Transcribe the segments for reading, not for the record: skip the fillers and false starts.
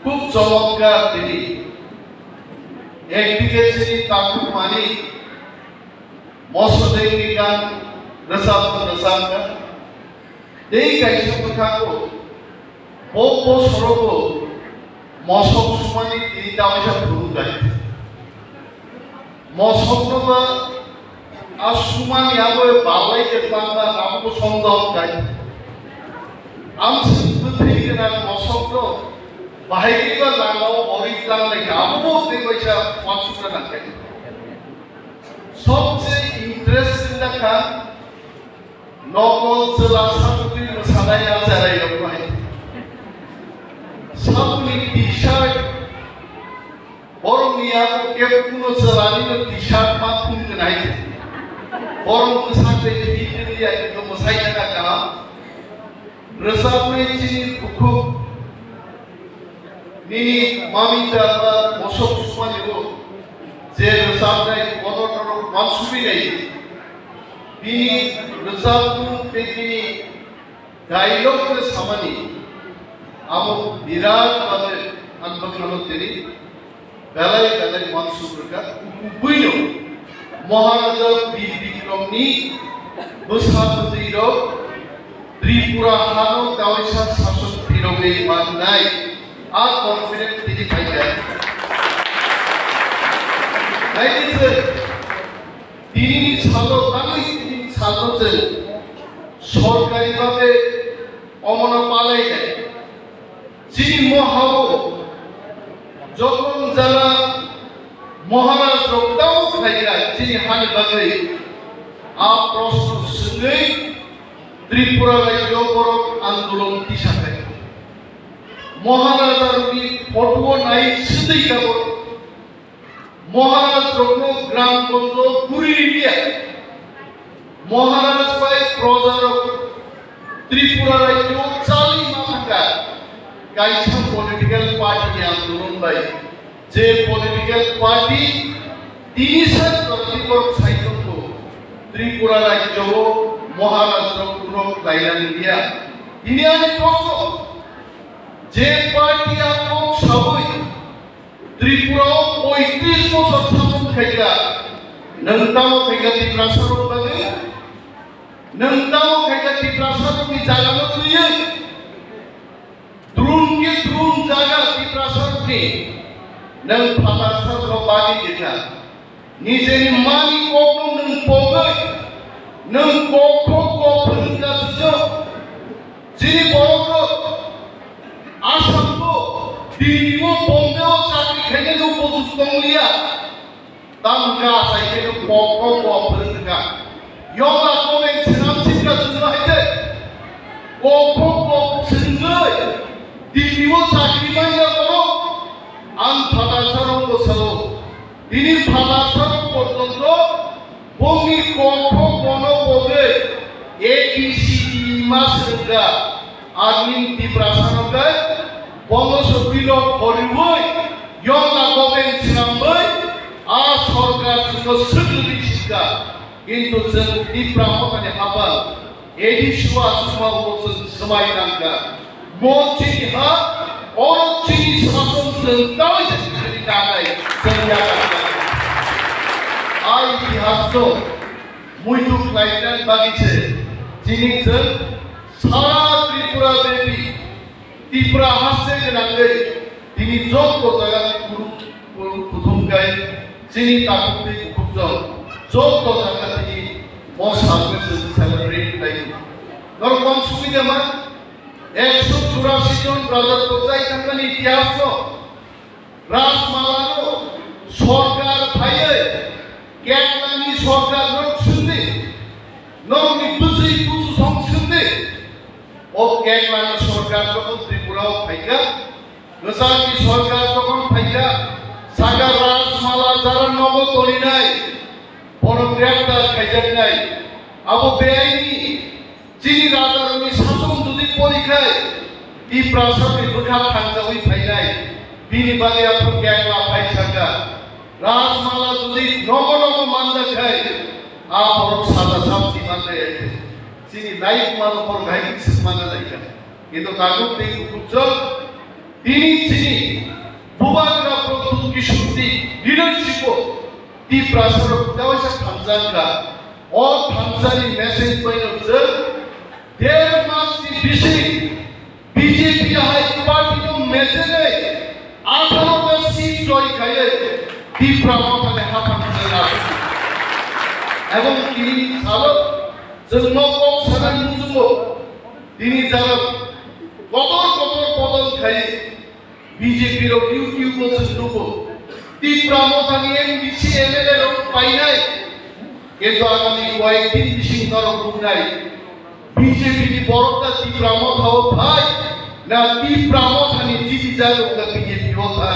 খুব চমৎকার তিনি একদিকে তিনি তাকু মানি মসজিদে গান রসাঙ্গা এই গাইছে কথাকো বো সরব মসক সুমানি তিনি দাওয়াইসা ভুরু গাই মসকনবা আর সুমানি আবো বালাই যে বাংলা নামকো সন্দেহ গাই আমসিবু থেকে না মসকন বাহিরিবা লাগাও অরিকলাম লেখা আবো দেবাইসা পাঁচশো না গাই সবচেয়ে ইন্টারেস্টিং দেখা নকল জেলা সামগ্রী সাদাইয়া যারাই রকমাই সামনে টি-শার্ট বরং ইয়াকো কেউ কোনো জেলানি টি-শার্ট মাথুন নাই বরং সাথে ভিতরিয়া একদম মসাইনা কা রসামে চিনি খুব নিনি মামিতা বা মশক সুমানিও যে রসামে বদর মানসুবি নাই তিনি রসামু পেকিনি ডায়লগকে সামানি আমো বিরাট ভাবে আন্দোলন তিনি বেলায় বেলায় মানসুবরকা বুইনো মহারাজা বীর বিক্রমনি বসাতদির ত্রিপুরা হানো দাওয়াইসা শাসক বিরোধে মাননাই আর কনফিডেন্ট তিনি পাইছেন নাইছে তিনি ছালো তাই তিনি ছালো যে সরকারিভাবে অমনা পালাই যায় যিনি মহাবো যখন যারা মহারাজ রক্তাও খাইরা যিনি হানি বাগে আ প্রশ্ন শুনে ত্রিপুরা রাজ্য বড় আন্দোলন দিশাতে মহারাজ আর উনি ফটো নাই সিদ্ধই কেবল মহারাজ রত্ন গ্রামগঞ্জ পুরী ইন্ডিয়া মহারাজ পাই প্রজার ত্রিপুরা রাজ্য চালি মাথাকা কাইছা পলিটিক্যাল পার্টি আন্দোলন বাই যে পলিটিক্যাল পার্টি তিনিশার প্রতিকর সাহিত্য ত্রিপুরা রাজ্য মহারাষ্ট্র পুরো লাইলান ইন্ডিয়া তিনি আমি প্রশ্ন যে পার্টি আপন সবই ত্রিপুরা 35 বছর শাসন খাইলা নন্তাও খাইলা ত্রিপুরা সরব লাগে নন্তাও খাইলা ত্রিপুরা সরবনি জায়গা তুই দ্রুনকে দ্রুন জায়গা ত্রিপুরা সরবনি নং ফাটা সরব বাড়ি যেটা নিজের মানি কোন নং পগৈ নং কোখ কোফনকা সুজো যিনি বড় আসাম দিল্লিও বম্বেও চাকরি খেলে উপযুক্ত মূল্যা তামকা সাইকে কোখ কোফনকা ইয়োগা কোমে ছিনাম সিকা সুজো হাইতে কোখ কোফনকা দিল্লিও চাকরি মাইয়া করো আন ফাটা সরব বসলো তিনি ফাটা সরব পর্যন্ত ভূমি কোখ কোন বলে এবিসিডি মাসরকা আর্মিন ত্রিপুরা বঙ্গসবিল হরিবই ইয়ংলা গভর্নমেন্ট ছিলামবই আ সরকার জন্য সুযোগি শিক্ষা কিন্তু जों ত্রিপুরা মতানি হাবা এডি সুয়া সুমা বলছেন সময় নাঙ্গা মচিনি হা অরচিনি শাসন जों দাওয়াই শিক্ষানি দাগাই जों ইয়াগা আই ইতিহাস তো মুইটুক লাইটান বাগিছে যিনি जों সারা ত্রিপুরা দেবী ত্রিপুরা হাসছে নাঙ্গে তিনি যত জায়গায় প্রথম গায় যিনি তাকে খুবজন যত জায়গা থেকে মশাকে সেলিব্রেট লাইক নরকম সুবিধা মা 184 জন রাজার কোথায় কাঙ্গানি ইতিহাস তো রাজমালানো সরকার ভাইয়ে কেকলানি সরকার শুনতে নরমি বুঝি বুঝু সংশুনতে ও কেকলানি সরকার যখন ত্রিপুরাও ফাইকা নসাকি সরকার যখন ফাইকা সাকা রাজমালা যারা নব করি নাই বড় গ্রেপ্তার খাইজার নাই আবু বেআইনি যিনি রাজার উনি শাসন যদি পরীক্ষায় ই প্রাসাদে দুখা থাকতে ওই ফাই নাই বিনি বাগে আপন কেকলা ফাই সাকা রাজমালা যদি নব নব মানদা খায় আ বড় সাদা শান্তি মানতে আছে যিনি লাইফ মান উপর ভাই সিস মানা লাইকা কিন্তু কাগজ দেই উজ্জ্বল তিনি Bubagra প্রথম কিশোরী লিডারশিপ Tipraland দেওয়াছে থানজানরা ও থানজানি মেসেজ পাইছে there must be বিশেষ বিজেপি হাই পার্টি নো মেসেজে 18টা সিট জয় খাইয়ে Tipraland হাফান জানা এবং তিনি চালক জন্মকক সাধারণ মুজুম তিনি যারা কতর পদন খাই বিজেপির ইউটিউব লোক Tipraland এমবিসি এমএলএ লোক পাই নাই কিন্তু আগামী কয়েকদিন বিশিং নরক নাই বিজেপি বড়টা Tipraland হও ভাই না Tipraland জিতি যায় ওটা বিজেপি হতা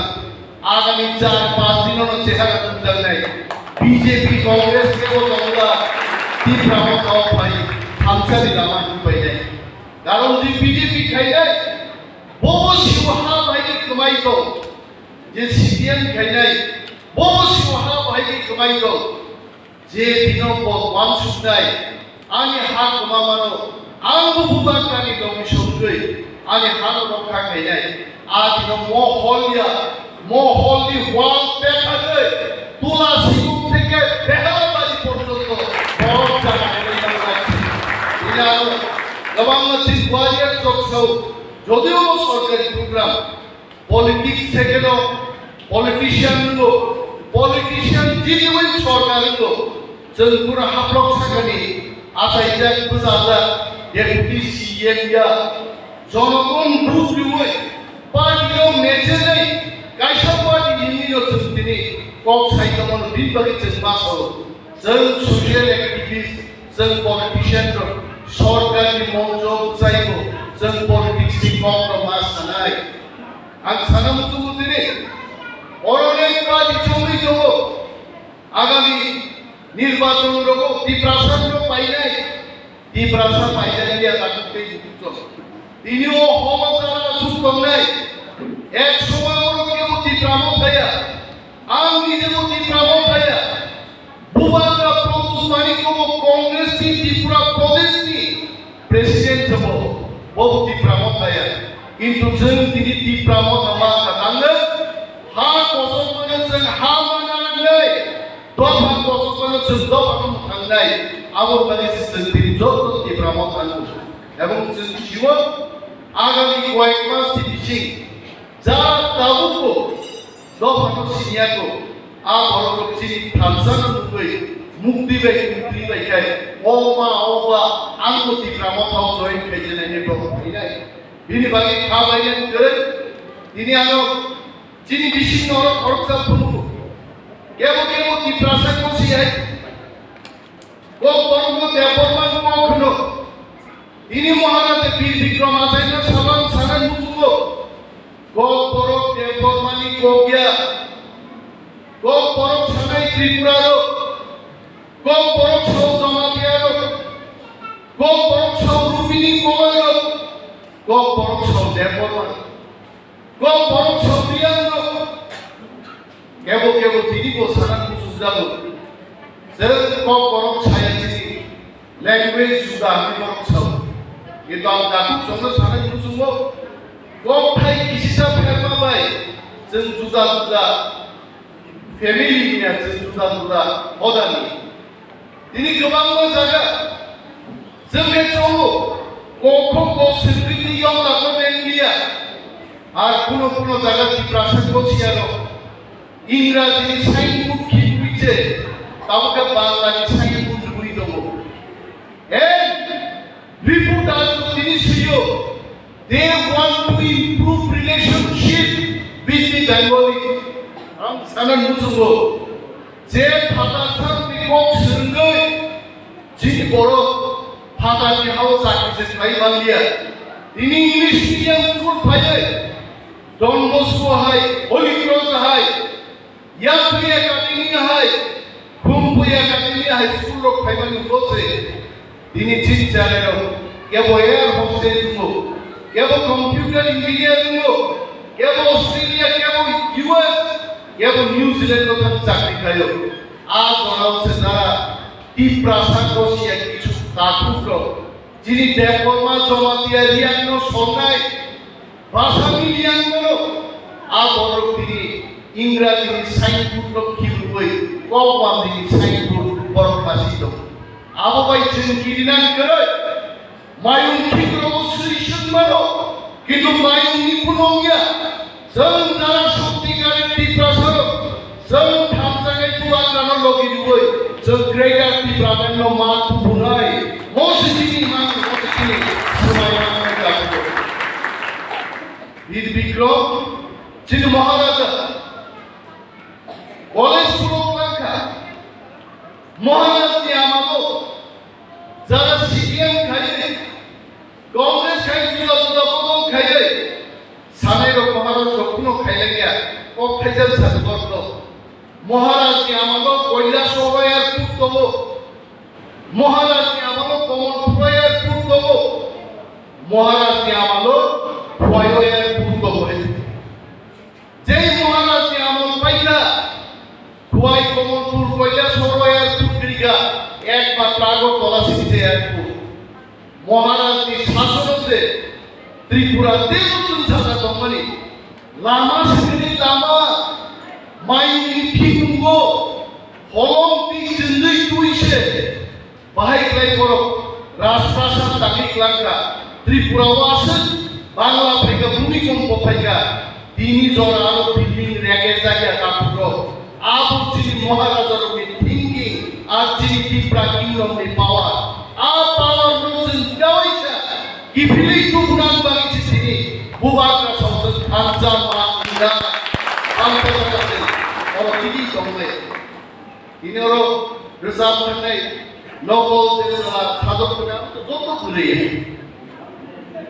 আগামী 4-5 দিনের চেহারা তুলতে নাই বিজেপি কংগ্রেস কেবল আমরা Tipraland হও ভাই থামসালি রামান পাই নাই কারণ যে বিজেপি খাই নাই বহু সিংহা ভাইকে কমাইতো যে সিপিএম খাই নাই বহু সিংহা ভাইকে কমাইতো যে দিনপ ওয়ানসুক নাই আনি হাত কমামানো আঙ্গু বুবাগ্রানি দমি সঙ্গে আনি হাত রক্ষা খাই নাই আদিন মহলি ওয়াল দেখা যায় তুলা সিগুক থেকে বেহারবাড়ি পর্যন্ত বড় জায়গায় লাগছে এটা গোবাং চিফ ওয়ারিয়ার চকসৌ যদিও সরকারি প্রোগ্রাম পলিটিক্স থেকে পলিটিশিয়ান জিনিওই সরকার जों पुरा हाब्लक सागानि आसाइजा बुजाजा डेपुटी सीएम या जनगण रुजुयै पार्टियाव मेचेनै गायसा पार्टी निनियो जोंनि कक साइदमन बिबागि जों मासो जों ससियेल एक्टिविस्ट जों पलिटिशियान सरकारनि मन्त्र जायबो जों पलिटिक्सनि कम्प्रमाइज थानाय आं साना मुजुगु दिनै अरनेक पार्टी जमै दङ आगामी নির্বাচন রকম Tipraland পাই নাই Tipraland পাই নাই দিয়া কাটতে যুক্ত তিনিও হমজানা সুকম নাই এক সময় ওরকেও Tipraland ভাইয়া আম নিজেও Tipraland ভাইয়া Bubagra প্রভু মানি কোন কংগ্রেস নি ত্রিপুরা প্রদেশ নি প্রেসিডেন্ট হব বহু Tipraland ভাইয়া কিন্তু जों তিনি Tipraland আমা কাটাঙ্গে হা কসম করে जों হা মানাঙ্গে দফা কসম করে जों দফা থাঙ্গাই আবার বাড়ি সিস্টেম তিনি যত Tipraland আনবো এবং जों জীবন আগামী কয়েক মাস দিছি যা তাবুকো দফা সিনিয়াকো আ বড় চিনি থামসান মুই মুক্তি বাই খাই ওবা আঙ্গো Tipraland হাও জয়েন খাইছে না নেব নাই বিনি বাকি খাবাইলেন করে তিনি আলো চিনি বিশিষ্ট খরচা ফুলু কেবল Tipraland কসিয়াই ও বড় Debbarma কখনো তিনি মহারাজে বীর বিক্রম আসাইনা সালান মুজুগো গো বড় Debbarma নি কোগিয়া গো বড় সানাই ত্রিপুরারো গো বড় সৌ জমাতিয়ারো গো বড় সৌ রুবিনি কোমারো গো বড় সৌ Debbarma গো বড় সৌ রিয়ানো কেবল তিনি কো সানান মুজুগালো जों गो बড় ছায়াচিনি ল্যাঙ্গুয়েজ जुदा আমি বড় ছাও কিন্তু আম দাতু জন্য সানাই মুজুগো গো ফাই কিসিসা ফেরমা বাই जों जुदा फेमिलि निया जों जुदा हदानि दिनै गोबां जायगा जों बे चंगो गखौ सिंग्रिनि यं लागो बेंगिया আর কোনো জায়গা Tipraland কসিয়ানো ইংরেজি সাইনবোর্ড কি হইছে তাওকে বাংলাতে সাইনবোর্ড হই দেব এই রিপোর্ট আজ তিনি সিও they want to improve relationship with the Bengali আম সানান মুজুগো যে ফাতাসান বিকক সঙ্গে যিনি বড় ফাতানি হাও চাকরি ভাই বাংলিয়া তিনি ইংলিশ মিডিয়াম স্কুল পাইয়ে Don Bosco high Holy Cross high Yatri academy high Khumbu academy high school লোক পাইবানি বসে তিনি চিন্তালেন কেবল এয়ার হোস্টেল দুমো কেবল কম্পিউটার ইঞ্জিনিয়ার দুমো কেবল অস্ট্রেলিয়া কেবল ইউএস কেবল নিউজিল্যান্ড লোক চাকরি খাইও আজ ওরাছে যারা Tipraland কসিয়া কিছু তাকুটো যিনি Debbarma জমা দিয়া রিয়ানো সরকার ভাষা মিলিয়ানো इंराजी साइनबोर्ड खिलुबै कवानि साइनबोर्ड बरखासि दं आबाय जों गिरिनान गरै मायुं खिग्रो सैसन मानो किन्तु मायुंनि कुनंया जों जारा शक्तिकारि टिप्रासर जों थामजाङै बुबाग्रानो लगी दुबै जों ग्रेटार टिप्रामेन्टनो मा तुबुनाय मसिदिनि मा मसिदिनि समायना गाबो वीर विक्रम जिन महाराजा कलेज पुरंलांखा महाराजनि आमाखौ जारा सीपीएम खायै कांग्रेस खायै जुदा जुदा पदं खायै सानैरो महाराज दक्षिण खायलांगिया क खायजाल सानगरनो महाराजनि आमाखौ कयला सबायार पुतबो महाराजनि आमाखौ कमलपुरायार पुतबो महाराजनि आमाखौ फुवायार पुतबो जय महाराजनि आमल पाइला खुवाई कमलपुर कयला सबायार पुत्रिका एकमात्र আগরতলা সিটিতে এয়ারপোর্ট মহারাজনি শাসনতে ত্রিপুরা দেবচুন ছাড়া দমনি লামা সিনি লামা মাইনি ফিঙ্গো হলম পি জিন্दै তুইছে বাহাইক্লাই বড় রাজপ্রাসাদ দাখিলাংরা ত্রিপুরাও আসেন বাংলা থেকে ভূমিকম্প ফাইকা তিনি জ্বর আরো বিল্ডিং রেগে জায়গা কাপুর আবুচিনি মহারাজার থিঙ্কিং আর যিনি ত্রিপুরা কিংডমনি পাওয়ার आ पावर नोजन दावैसा गिफिलै तुबुनान बागिछि थिनि बुबाग्रा संसद थामजा मा इंदा आंतरजाति और तिनि दंले इनरो रिजार्व थानाय नगल देशला खादकना जत गुरैया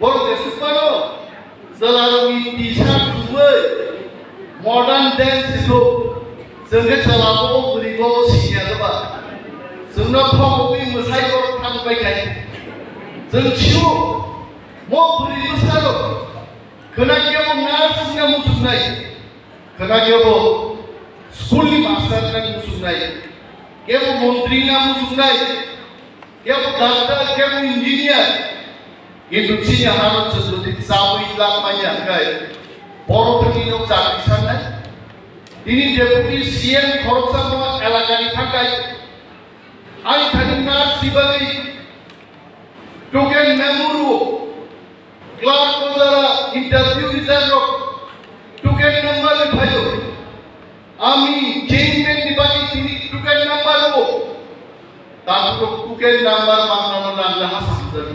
बर देशपानो जलारनि दिशा खुमै मॉडर्न डांस को जोंगे चलाबो गुरिबो सिनिया दबा जोंना फावै मोसाइगर थांबाय गाय जों छिउ म बुरि मोसारो खोनागियाबो नार्सना मुसुनाय खोनागियाबो स्कुलनि मास्टारना मुसुनाय केबो मन्त्रीना मुसुनाय केबो डाक्टर केबो इन्जिनियार किन्तु चिनि हारत जोंनि जाबै लामाया गाय बर'फोरनियाव जाफिननाय दिनै डेपुटी सीएम खरगसामा एलाकानि थाखाय आं थांना सिबानि टोकेन मेमोरु क्लार्क कोजारा इंटरव्यू रिजार्व टोकेन नंबर भाइयो आमी चेंजमेंट निबानि तिनि टोकेन नंबर हो ताको टोकेन नंबर माननो नांला हासामजों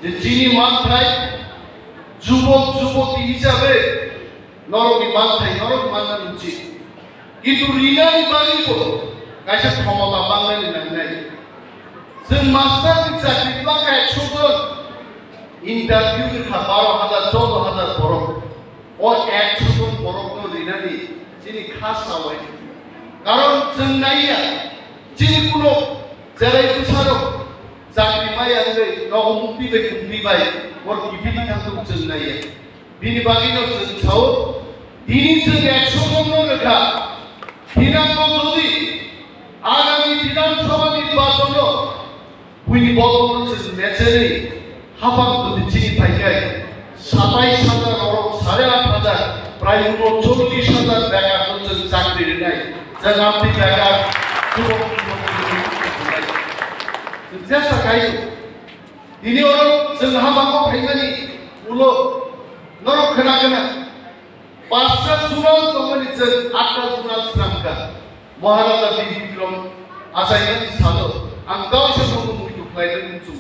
जे जिनि मानथाय जुबक जुबती हिसाबै नरकनि मानथाय नरक माननो उचित किन्तु रिनानि बानिखौ कायसा क्षमता बांनायनि नांनाय जों मास्टारनि चाकरि बांगा 100 जन इंटरव्यू खा 12,000 14,000 बरफ और 100 जन बरफखौ लिरनानै जिनि खासाबाय कारण जों नाया जिनि कुनो जेरै बिसारो चाकरि मायालै नगमुक्ति बे कुंग्रिबाय और गिबिनि थांखौ जों नाया बिनि बागैनो जों साव दिनै जों 100 जन लेखा हिनांगौ जुदि आगामी विधानसभा निर्वाचन बुनि बदल जों नेचारै हाबां जुदि फाइखाय 27,000 और 8,500 प्राय 39,000 बेकारखौ जों चाकरि होनाय जों आमनि बेकार जों চেষ্টা খাইছো दिनै जों हाबाखौ फाइनानि उलो नरक खोनागोना 5टा जुनाल दंमोन जों 8टा जुनाल स्रामका महाराजा वीर विक्रम आसायनि सानो आं गावसो नंगौ मुखि फ्लाइटनि मुंसु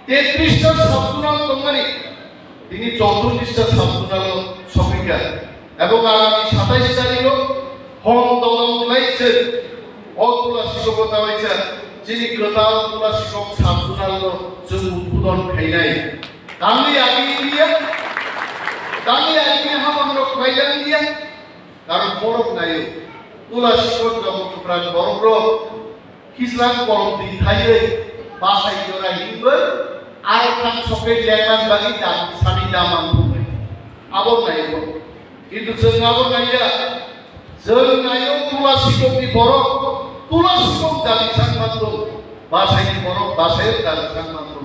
33टा साबजुनाल दंमानि दिनै 44टा साबजुनाल सफैका এবং আগামী 27 তারিখ হং দলং লাইছে অতুলা শিক্ষকতা হইছে যিনি গোটাল তুলা শিক্ষক সাবজুনাল जों উদ্বোধন খাইনাই দামি আগে হামানো খাইলাম দিয়া কারণ বরফ নাই তুলা শিক্ষক জগৎপ্রাণ বরফ কিসলাম কলম দিন খাইয়ে বাসাই জরা হিংবে আর খান সকে লেখান বাকি দাম সানি দামান বুঝে আবর নাই কিন্তু जों আবর নাইয়া जों নাইও তুলা শিক্ষকনি বরফ তুলা শিক্ষক দাবি সাংমাত্র বাসাইনি বরফ বাসাইয়ের দাবি সাংমাত্র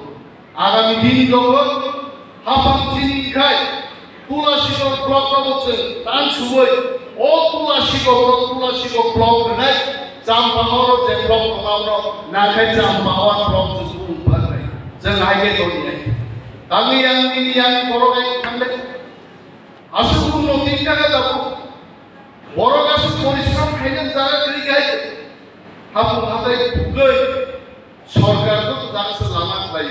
আগামী দিন যখন হাফাং চিনি খায় তুলা শিক্ষক ব্লক হচ্ছে তান সুবই o tulasiko blok renai jampahor je blok pengawro nakai jampahor blok justru umpanai jangan aja doni kami yang ini yang korokai kandek asupun notin kaga dapu borok asuk পরিশ্রম খাইলেন যারা করি গায় হাবু হাতাই বুগৈ সরকার তো জানছে লামা পাই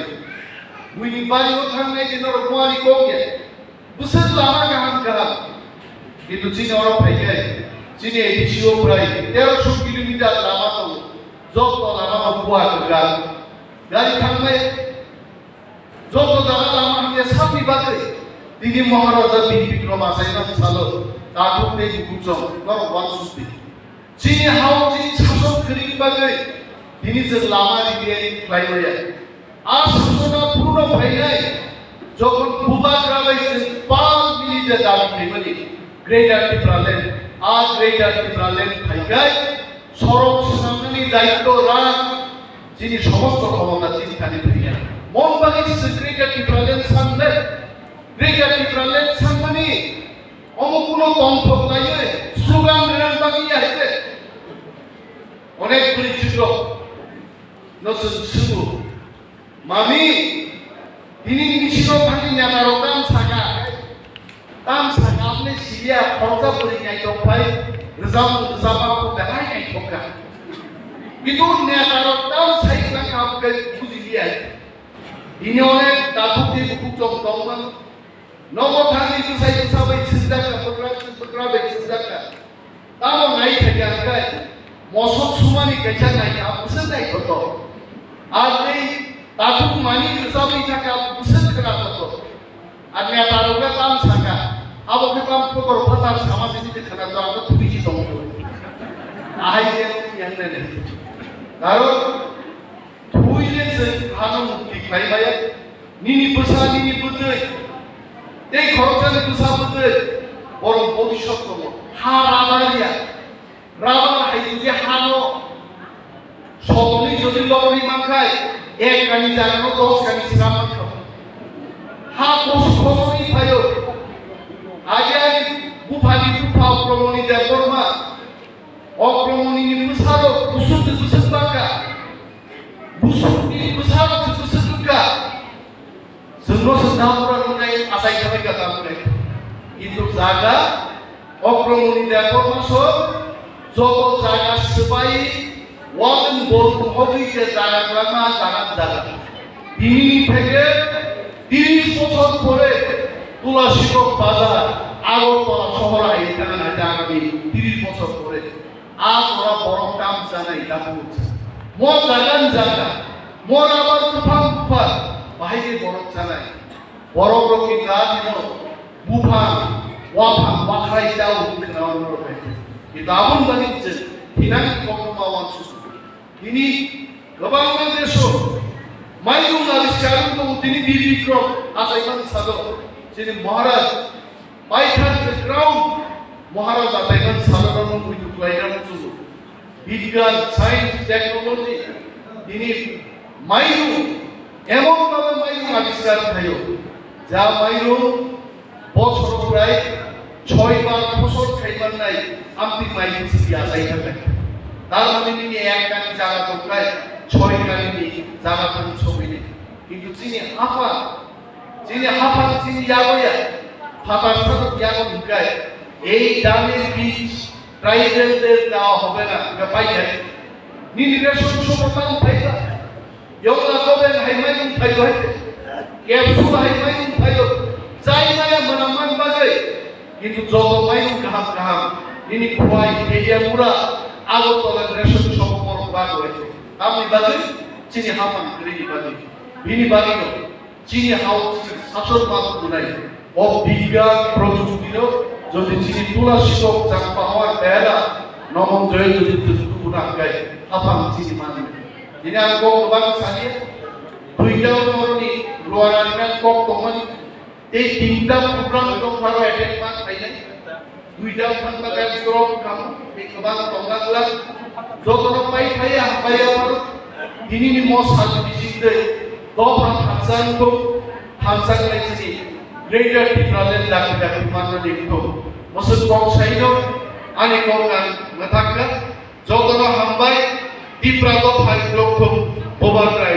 উইনি বাড়িও থাকলে দিনর কুয়ারি কোগে বুসের লামা গাহান গাহান কিন্তু চীন ওরা ফাইগায় চীনে এডিসিও প্রায় 1300 কিলোমিটার লামা তো যত লামা বুয়া গাল গাড়ি থাকলে যত জায়গা লামা দিয়ে সামনে বাজে তিনি মহারাজা বীর বিক্রম আসাইনাম সালো তারপর নেই মুচং নর ওয়ানসুস্তি চীনে হাও চীন শাসন করি বাজে তিনি যে লামা দিয়ে ফ্লাইওয়ে আর শাসনা পূর্ণ ভাইলাই যখন বুবাগ্রা বাইছে 5 মিনিটে দাবি নেবনি গ্রেটার টিপ্রাল্যান্ড আজ গ্রেটার টিপ্রাল্যান্ড ভাইগাই সড়ক সামনে দায়িত্ব রাখ যিনি সমস্ত ক্ষমতা চিন্তানি ভাইয়া মন বাগিয়েছে গ্রেটার টিপ্রাল্যান্ড সামনে গ্রেটার টিপ্রাল্যান্ড সামনে অমুকুনো তন্ত্র লাইয়ে স্লোগান রেন বাগিয়ে আছে অনেকগুলি চিত্র নসুন শুরু মামি তিনি নিশির থাকি নেতার tam Saka আপনি সিরিয়া খরচা করে নাই তো ভাই রিজার্ভ দেখাই নাই ঠকা কিন্তু নেতার tam সাইকেল কাপকে বুঝি দিয়া ইনি অনেক দাদুকে খুব চমকমান নবথানি তো সাইকেল সবাই চিন্তা করে চিন্তা তাও নাই থাকে আজকে মশক সুমানি কেচা নাই আপসে নাই কত আর এই দাদু মানি রিজার্ভ থাকে আপসে করা কত আর নেতার tam Saka abo ke kam ko patar samaj ni khana to amra thuri ji dong ahai je yang ne karo thui le se hanu mukti khai baya nini budai ei khorchane busa budai bor bhobishot komo ha rabaria rabana hai je hano sotoni jodi lori mankhai ek kani jano 10 kani siram ha kosoni phayo আগে বুফালি বুফা অক্রমণী দেববর্মা অক্রমণী মুসারো বুসুত বুসুতবাকা বুসুতনি মুসারো বুসুতকা জন্ম সদামরা নয় আসাই খাবে কথা বলে কিন্তু জায়গা অক্রমণী দেববর্মা সব যত জায়গা সবাই ওয়ান বলতো হবে যে জায়গা না জায়গা দিন থেকে 30 বছর পরে তুলাশিকক বাজার আগরতলা শহর এখানে আছে আগামী 30 বছর পরে আজ ওরা বড় কাম জানাই দাবি হচ্ছে মোর জায়গা মোর আবার তুফান বাইরে বড় জানাই বড় রকি গাছ বুফান ওয়াফান বাখাই যাও খাওয়ানোর হয়েছে কিন্তু আবুল বানিয়েছে ফিনান্স কর্মবান সুস্থ তিনি গোবাং দেশ মাইলুম আবিষ্কার তো তিনি বীর বিক্রম আসাইমান সাদর যিনি মহারাজ পাইথান যে ক্রাউন মহারাজ আসাইমান সাধারণ উইথ ক্লাইরাম চুজু বিজ্ঞান সায়েন্স টেকনোলজি তিনি মাইলু এমন ভাবে মাইলু আবিষ্কার খাইও যা মাইলু বছর প্রায় 6 বার ফসল খাইবার নাই আপনি মাইলু সিটি আসাই থাকে তার মানে তিনি এক কানি জায়গা তো প্রায় 6 কানি জায়গা তো ছবি নেই কিন্তু যিনি হাফান চিনি যাবয়া ফাটার সাথে ইয়াগো ঢুকায় এই দামের বীজ ট্রাইবেলদের দেওয়া হবে না এটা পাই যায় নির্দেশন সমতাম পাইবা ইয়লা কবে হাইমাইন পাইবা ক্যাপসুল হাইমাইন পাইবা যাই মায়া মনামান বাজে কিন্তু যত মাইন গাহাম ইনি খোয়াই এরিয়া পুরা আগরতলা রেশন সম্পর্ক ভাগ হয়েছে আপনি বাজে চিনি হাফান করি বাজে বিনি বাগিন চীনে হাও শাসন মাত্র নাই অবিজ্ঞান প্রযুক্তিরও যদি চীনে তুলাশিকক জানপা হওয়ার বেলা নমন জয় যদি তুবুনাই গায় হাফান চিনি মানে তিনি আর গোবাং সালিয়ে দুইটাও নরনি লোয়ারানিনা কক তমনি এই তিনটা প্রোগ্রাম তো ফারো অ্যাটেন্ড মান পাই নাই দুইটাও ফান্ডা গায় সরব কাম এই গোবাং তঙ্গাগুলা যতন পাই পাই আমার তিনি মসাল বিচিতে দফা থানসানকো থানসান লাইছি গ্রেটার টিপ্রাল্যান্ড দাকি মাননা দেখতো Masud বংশাইনো ani kongkan matakna jotona hambai Tipraland hai doktum Bubagra